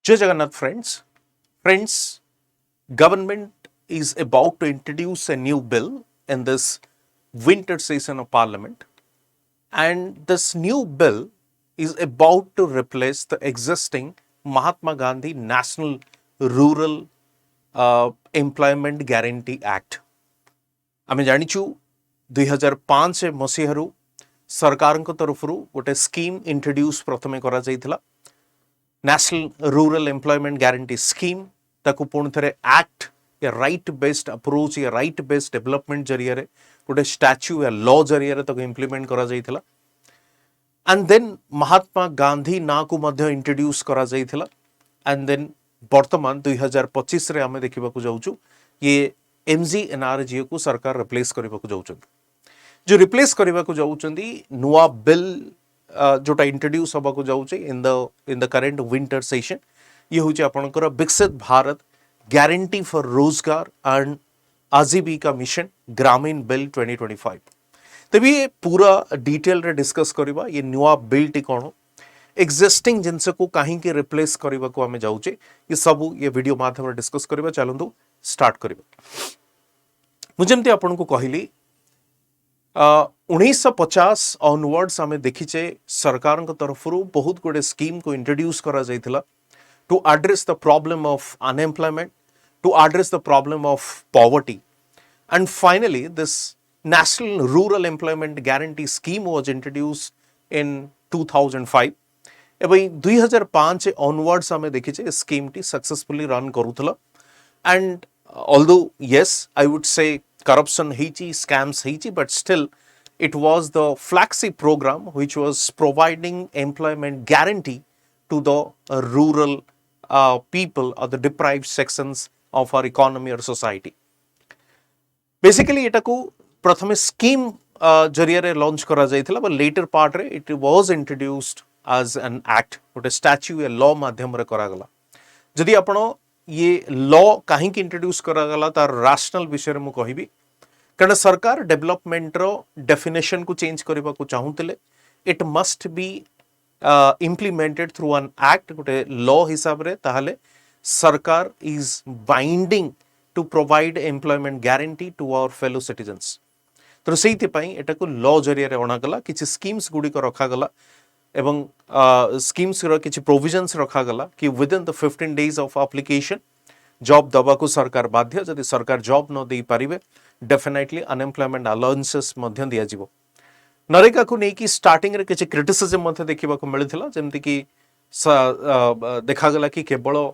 Jai Jagannath friends. Friends, government is about to introduce a new bill in this winter session of parliament, and this new bill is about to replace the existing Mahatma Gandhi National Rural Employment Guarantee Act. आम जाचु 2005 मसीह सरकार तरफ गोटे scheme introduce प्रथम करा national rural employment guarantee scheme ताकू पुणी थे act या राइट बेस्ड अप्रोच या राइट बेस्ड डेवलपमेंट जरिया गोटे स्टैच्यू या लॉ जरिया इम्प्लीमेंट करा एंड देन महात्मा गांधी ना को मध्य इंट्रोड्यूस करा एंड देन वर्तमान 2025 रे आमे देखिबा को जाउछु ये MGNRGA को सरकार रिप्लेस करबा को जाउछन जो रिप्लेस करबा को जाउछंदी नुआ बिल जोटा इंट्रोड्यूस होबा को जाउछे in the current winter session ये होचे आपनकर Viksit Bharat guarantee for Rozgar and Ajeevika mission Gramin bill 2025 तभी ये पूरा डिटेल रे डिस्कस करबा ये नुआ बिल टी कोन एक्जिस्टिंग जिनसे को कहीं के रिप्लेस करबा को हमें जाउछे ये सब ये वीडियो माध्यम रे डिस्कस करबा चलंदु स्टार्ट करबा मुझे आपन को कहली 1950 ऑनवर्ड्स आम देखीचे सरकार तरफ बहुत गुड़े स्कीम को इंट्रोड्यूस करा जाइथिला to address the problem of unemployment to address the problem of poverty and finally this national rural employment guarantee scheme was introduced in 2005 एवं 2005 ऑनवर्ड्स आम देखीचे स्कीम टी सक्सेसफुली रन करूथला and although yes I would say corruption heichi scams heichi but still it was the flagship program which was providing employment guarantee to the rural people or the deprived sections of our economy or society basically eta ko prathame scheme जरिया रे launch करा जाइथिला but later part रे it was introduced as an act गोटे statue या law माध्यम रे करा गला जदि आपण ये लॉ कहीं इंट्रोड्यूस करागला तार राशनल विषय में कहबी कारण सरकार डेवलपमेंट रो डेफिनेशन को चेंज करबा को चाहूतिले it must be implemented through an act गोटे लॉ हिसाब रे ताहले सरकार is binding to provide employment guarantee to our fellow citizens तो सेइथि पई एटा को लॉ जरिया रे अणागला किछि स्कीम्स गुडी को रखा गला एवं स्कीम्स रो किछि प्रोविजन्स रखा गला कि with in the 15 days of application job दबा को सरकार बाध्य जदि सरकार जॉब न दे पारिबे डेफिनेटली अनएम्प्लॉयमेंट अलाउंसेस मध्य दिया जिवो नरेगा को नै कि स्टार्टिंग रे किछि क्रिटिसिज्म मध्य देखिबा को मिलिथिला जेमति कि देखा गला कि केवल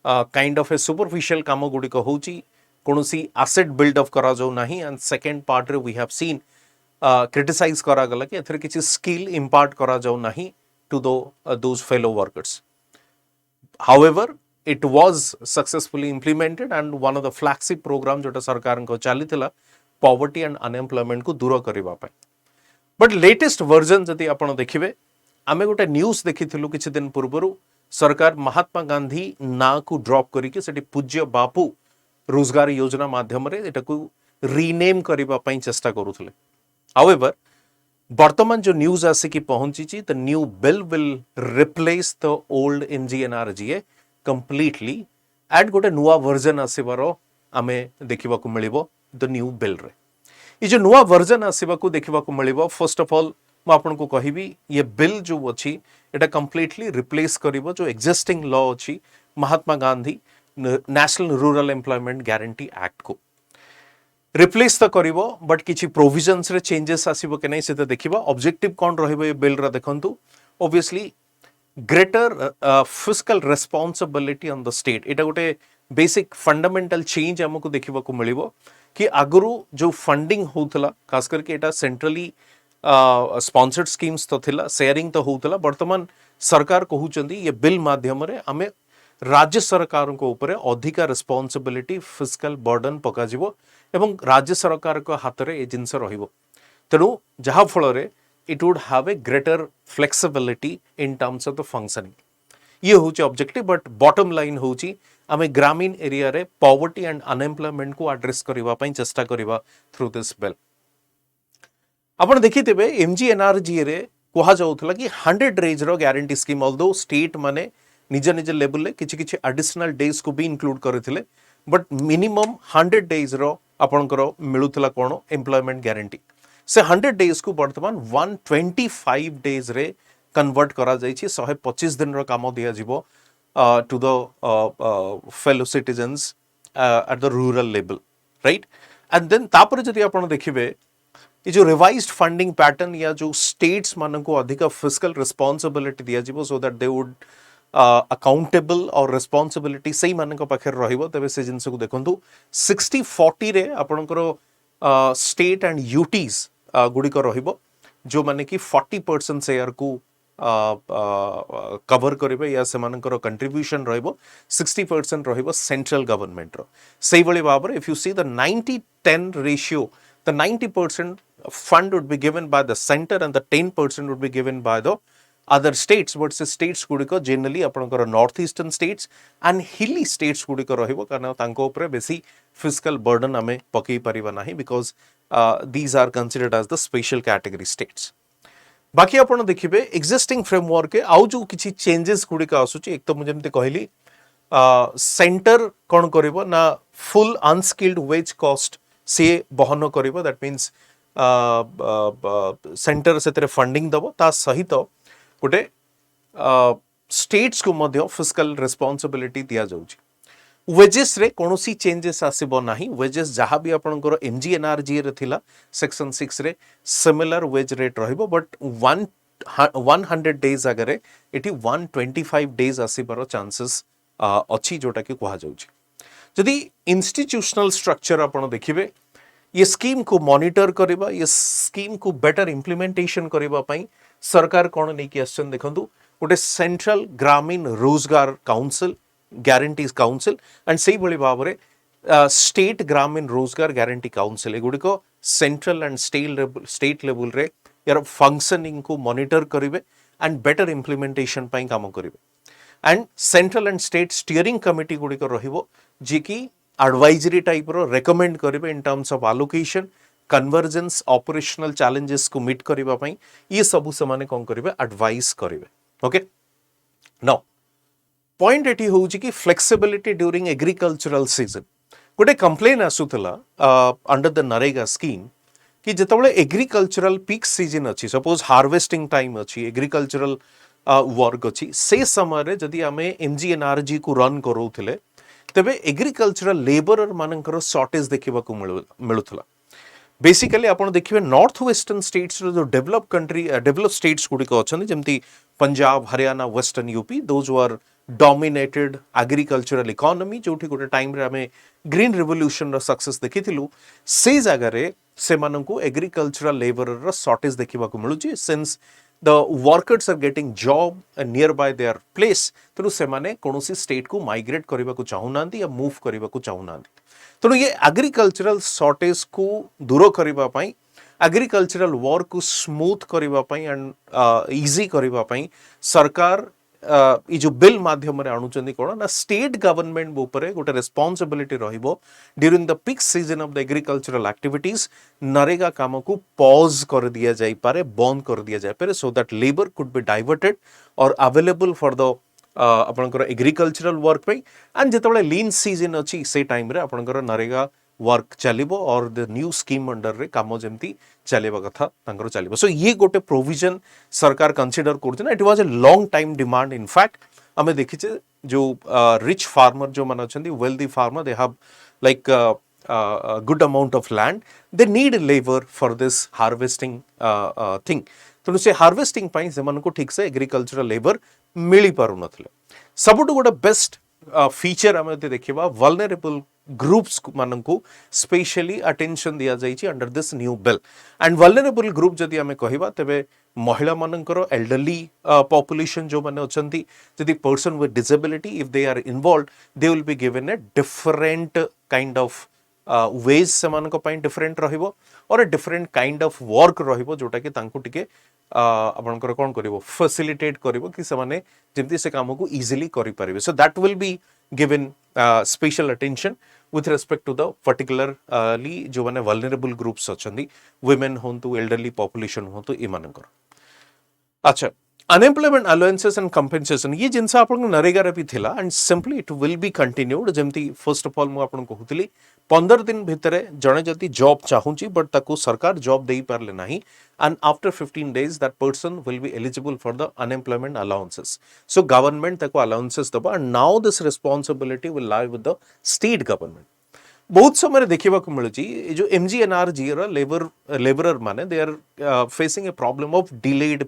काइंड ऑफ ए सुपरफिशियल काम गुडी को होची कोनोसी एसेट बिल्ड अप करा जो नाही एंड सेकंड पार्ट रे वी हैव सीन क्रिटिसाइज करा गला कि एथरे किछि स्किल इंपार्ट करा जाउ नाही to those fellow workers however it was successfully implemented and one of the flagship program जोटा सरकार को चलीथिला पॉवर्टी एंड अनएम्प्लॉयमेंट को दूर करबा पय बट लेटेस्ट वर्जन जदि आपण देखिबे आमे गोटे न्यूज़ देखिथिलु किछि दिन पूर्वरु सरकार महात्मा गांधी ना को ड्रॉप करी कि सेठी पूज्य बापू रोजगार योजना माध्यम रे एटा को रीनेम करबा पय चेष्टा करूथले हाउएवर वर्तमान जो न्यूज़ आसी कि पहुंची छि the new bill will replace the old MGNRGA completely eight गोटे नुआ वर्जन आसीबार आमे देखिबा को मिलिबो द न्यू बिल रे ये जो नुआ वर्जन आसीबा को देखिबा को मिलिबो फर्स्ट ऑफ ऑल म आपन को कहिबी ये बिल जो अछि एटा कंप्लीटली रिप्लेस करिवो जो एक्जिस्टिंग लॉ अछि Mahatma Gandhi national rural employment guarantee act को रिप्लेस तो करिवो बट किछि प्रोविजन्स रे चेंजेस आसीबो के नै से तो देखिबा ऑब्जेक्टिव कोन रहइबो ये बिल रा देखंतु obviously greater fiscal responsibility on the state एटा गोटे बेसिक फंडामेंटल चेंज हमको देखिबा को मिलिबो कि आगरु जो फंडिंग होतला खास करके एटा सेंट्रली स्पॉन्सर्ड स्कीम्स तो थिला शेयरिंग तो होतला वर्तमान सरकार कहउचंदी ये बिल माध्यम रे हमें राज्य सरकार को ऊपर अधिका रेस्पॉन्सिबिलिटी फिस्कल बर्डन पका जिवो एवं राज्य सरकार को हाथ रे ए जिंस रहिबो तेनु जहा फल रे it would have a greater flexibility in terms of the functioning ये होची ऑब्जेक्टिव बट बॉटम लाइन होची आमे ग्रामीण एरिया रे पॉवर्टी एंड अनएम्प्लॉयमेंट को एड्रेस करिवा पई चेष्टा करिवा थ्रू दिस बिल आपण देखिथिबे MGNRGA रे कोहा जाउथला कि 100 डेज रो गारंटी स्कीम ऑल्दो स्टेट माने निज निज लेवल रे किछि किछि एडिशनल डेज को भी इंक्लूड करथिले बट मिनिमम 100 डेज रो आपनकर मिलुतला कोन एम्प्लॉयमेंट गारंटी से 100 डेज को वर्तमान 125 डेज रे कन्वर्ट करा जाइछि 125 दिन रो काम दिया जिवो to the fellow citizens at the rural level right and then तापर जदि आपण देखिबे ये जो रिवाइज्ड फंडिंग पैटर्न या जो स्टेट्स मान को अधिक फिस्कल रिस्पांसिबिलिटी दिया जिवो so that they would accountable और रिस्पांसिबिलिटी सही मान को पाखे रहिबो तबे से जिंस को देखंतु 60-40 रे आपनकर स्टेट एंड यूटीज गुडी को रहिबो जो माने कि 40% शेयर को कवर करेंगे या से कंट्रीब्यूशन रहिबो 60% रहिबो सेंट्रल गवर्नमेंट रो सही भली भाव if you see the 90-10 ratio the 90% fund would be given by the center and the 10% would be given by the other states but se states gudiko generally apankar north eastern states and hilly states gudiko rahibo karna tanko upre besi fiscal burden ame pakei pariba nahi because these are considered as the special category states बाकी आपण देखिबे existing framework के आउ जो किछि changes गुडिका आसुची एक तो मुझे कहली सेंटर कोन करिवो ना फुल अनस्किल्ड वेज कॉस्ट से बहन करिवो दैट मींस सेंटर से फंडिंग दबो ता सहित गोटे स्टेट्स को मध्य फिस्कल रिस्पांसिबिलिटी दिया जाउची वेजेस रे कोनोसी चेंजेस आसीबो नाही वेजेस जहाँ भी आपनकर एमजीएनआरजी रे थिला सेक्शन 6 रे सिमिलर वेज रेट रहिबो बट 100 डेज अगरे एटी 125 डेज आसीबार चांसेस अछि जोटा कि कहा जाउची जदि इंस्टीट्यूशनल स्ट्रक्चर आपण देखिबे ये स्कीम को मॉनिटर करबा ये स्कीम को बेटर इंप्लीमेंटेशन करबा पई सरकार कोन नै कि आछन देखंतु गोटे सेंट्रल ग्रामीण रोजगार काउंसिल ग्यारंटीज काउंसिल एंड सही भली भाव रे स्टेट ग्रामीण रोजगार ग्यारंटी काउंसिल एगुडी को सेंट्रल एंड स्टेट लेवल रे यार फंक्शनिंग को मॉनिटर करिवे एंड बेटर इंप्लीमेंटेशन पई काम करिवे and central and state steering committee गुडी को रहिबो जे कि एडवाइजरी टाइप रो रेकमेंड करिवे in terms of allocation convergence operational challenges को मीट करबा पई ये सब से माने कोन करिवे एडवाइस करिवे ओके नाउ पॉइंट एटी होउची कि फ्लेक्सिबिलिटी ड्यूरिंग एग्रीकल्चरल सीजन गोटे कंप्लेन आसुथला अंडर द नरेगा स्कीम कि जेतबले एग्रीकल्चरल पीक सीजन अछि सपोज हार्वेस्टिंग टाइम अछि एग्रीकल्चरल वर्क अछि से समय रे जदि आमे एमजीएनआरजी को रन करूथिले तबे एग्रीकल्चरल लेबरर मानकर शॉर्टेज देखिबा को मिलुथला बेसिकली आपण देखिबे नॉर्थ वेस्टर्न स्टेट्स रो जो डेवलप स्टेट्स गुडी को अछन जेमती Punjab Haryana western UP those were dominated agricultural economy जोठी गोटे टाइम रे हमें ग्रीन रिवोल्यूशन रो सक्सेस देखिथिलु से जगह रे से माननको एग्रीकल्चरल लेबरर रो शॉर्टेज देखिबा को मिलुची since the workers are getting job nearby their place तेणु से माने कोनोसी स्टेट को माइग्रेट करबा को चाहुनांती या मूव करबा को चाहुनांती तेणु ये एग्रीकल्चरल शॉर्टेज को दूर करबा पई एग्रीकल्चरल वर्क को स्मूथ करबा पई एंड इजी करबा पई सरकार ये जो बिल माध्यम रे आणुचंदी कोन ना स्टेट गवर्नमेंट ऊपर गोटे रिस्पांसिबिलिटी रहिबो during the peak season of the agricultural activities NREGA काम को पॉज कर दिया जाई पारे बंद कर दिया जाई पारे so that labour could be diverted और अवेलेबल फॉर द आपनकर एग्रीकल्चरल वर्क पे एंड जेतबले लीन सीजन अछि से टाइम रे आपनकर नरेगा वर्क चलिबो और द न्यू स्कीम अंडर रे काम जेमती चलेबा कथा तांकर चलिबो सो ये गोटे प्रोविजन सरकार कंसीडर करछन it was a long time demand in fact हमें देखिछे जो रिच फार्मर जो मन अछंती wealthy farmer they have like good amount of land they need labour for this harvesting thing तो से हार्वेस्टिंग पई से मन को ठीक से एग्रीकल्चरल लेबर मिली पारु नथले सबटु गोटे बेस्ट फीचर हमें देखिबा वल्नरेबल ग्रुप्स माननको स्पेशली अटेंशन दिया जाइछि under this new bill and vulnerable group जदि हमें कहिबा तबे महिला मानकर एल्डरली पॉपुलेशन जो माने अछंती जदि person with disability if they are involved they will be given a different kind of wage से मानक पई डिफरेंट रहिबो और a different kind of work रहिबो जोटा कि तांको टिके आपनकर कोन करिवो फैसिलिटेट करिवो कि से माने जेमति से काम को इजीली करि परिबे so that will be given special attention with respect to the particularly जो माने vulnerable groups अछंदी women होंतु elderly population होंतु इमानकर अच्छा अनएम्प्लॉयमेंट अलाउंसेस एंड कंपेनसेशन ये जिनस आपन नरेगा रे भी थिला and simply it will be continued जेमती फर्स्ट ऑफ ऑल मु आपन कहूतली 15 दिन भितरे जणे जति जॉब चाहूची बट ताको सरकार जॉब देई पारले नाही and after 15 days that person will be eligible for the unemployment allowances so government ताको allowances दबा and now this responsibility will lie with the state government बहुत समय देखा मिलूँ जो MGNRG लेबरर माने they are facing a problem of delayed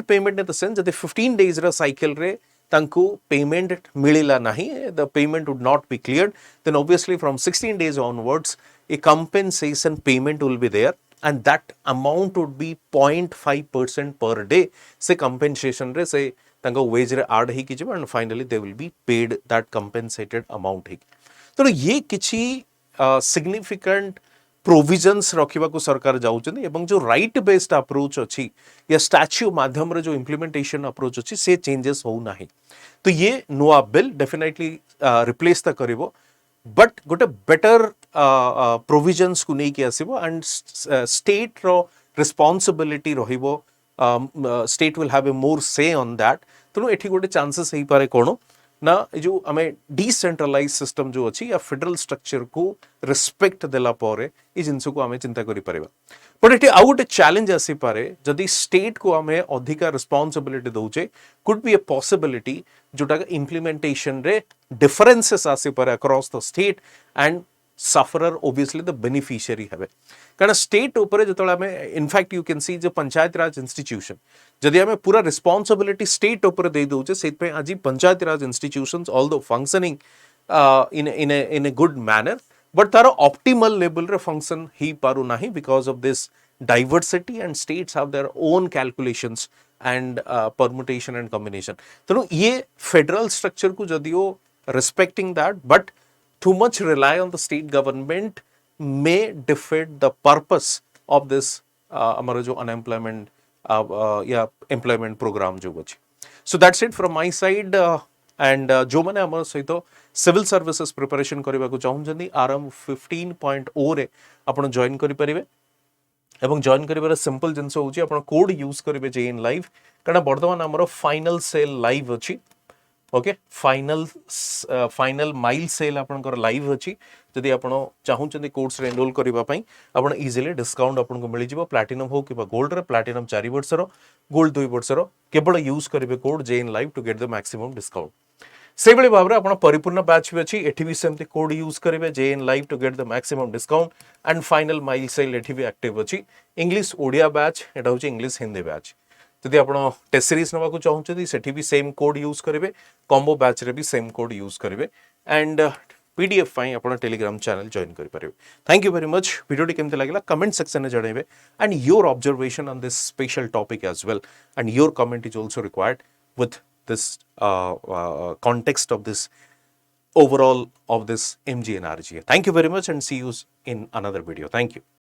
payment in the sense जदि 15 days रा साइकिल रे तांको पेमेंट मिलिला नहीं the payment would not be cleared then obviously from 16 days onwards a compensation payment will be there and that amount would be 0.5% per day से compensation रे से तांको wage रे add ही की and finally they will be paid that compensated amount ही तो ये किसी significant provisions रखा को सरकार जाऊँच एवं जो राइट बेस्ड अप्रोच अच्छी या स्टैच्यू माध्यम रे जो इम्प्लीमेंटेशन अप्रोच अच्छी से चेंजेस हो ना तो ये नुआ बिल डेफिनेटली रिप्लेस तो करिवो बट गोटे बेटर प्रोविजन्स को नहीं कि आसिबो एंड स्टेट रो रिस्पांसिबिलिटी रहिबो स्टेट विल हैव ए मोर से ऑन दैट तेणु एठी गोटे चांसेस हो पारे कोण ना जो आम डिसेंट्रलाइज सिस्टम जो अच्छी या फेडरल स्ट्रक्चर को रिस्पेक्ट देला पारे ये जिनस को आम चिंता करि परिबा बट ये आउ गोटे चैलेंज आसी पारे जदि स्टेट को आम अधिका रिस्पांसिबिलिटी दउचे कुड बी ए पॉसिबिलिटी जोटा इम्प्लीमेंटेशन रे डिफरेंसेस आसी पारे across the state and sufferer obviously the beneficiary हेबे कारण स्टेट ऊपर जो आम इनफैक्ट यू कैन सी जो पंचायत राज इंस्टीट्यूशन जदि आम पूरा रिस्पांसिबिलिटी स्टेट ऊपर दे दउचे से आज panchayat raj institutions although functioning in a good manner but तार ऑप्टिमल लेवल रे फंक्शन ही पारु नाही because of this diversity and states have their own calculations and permutation and combination तेणु ये फेडरल स्ट्रक्चर को जदियो respecting that but too much rely on the state government may defeat the purpose of this हमारा जो unemployment या employment program जो बची so that's it from my side and जो मैंने हमारे सहित civil services preparation करने को चाहूँ जल्दी आराम 15.0 रे अपन join करी परिवे एवं जॉइन करिबार सिंपल जिनस होची अपन कोड यूज करिवे जेएन लाइव कारण वर्तमान हमरो फाइनल सेल लाइव अछि ओके फाइनल माइल सेल आपनकर लाइव अछि जदि आपण चाहूचंदी कोर्स रे एनरोल करिबा पई आपण इजीली डिस्काउंट आपन को मिलि जिवो प्लैटिनम हो किबा गोल्ड रे प्लैटिनम 4 वर्षर गोल्ड 2 वर्षर केवल यूज करिवे code JN live to get the maximum discount से भली भाव रे आपण परिपूर्ण बैच भी अछि एठी भी सेमते कोड यूज करिवे JN live to get the maximum discount and final mile sale एठी भी एक्टिव अछि इंग्लिश ओडिया बैच एटा होची इंग्लिश हिंदी बैच जदि आप टेस्ट सीरीज नवा को चाहूँ सेठी भी सेम कोड यूज करेंगे कॉम्बो बैच रे भी सेम कोड यूज करेंगे एंड पीडीएफ फाई आप टेलीग्राम चैनल जॉइन करेंगे thank you very much video केमती लगे कमेंट सेक्शन में जनइबे and your observation on this special topic as well and your comment is also required with this context of this overall of this MGNRG. Thank you very much and see you in another video. Thank you.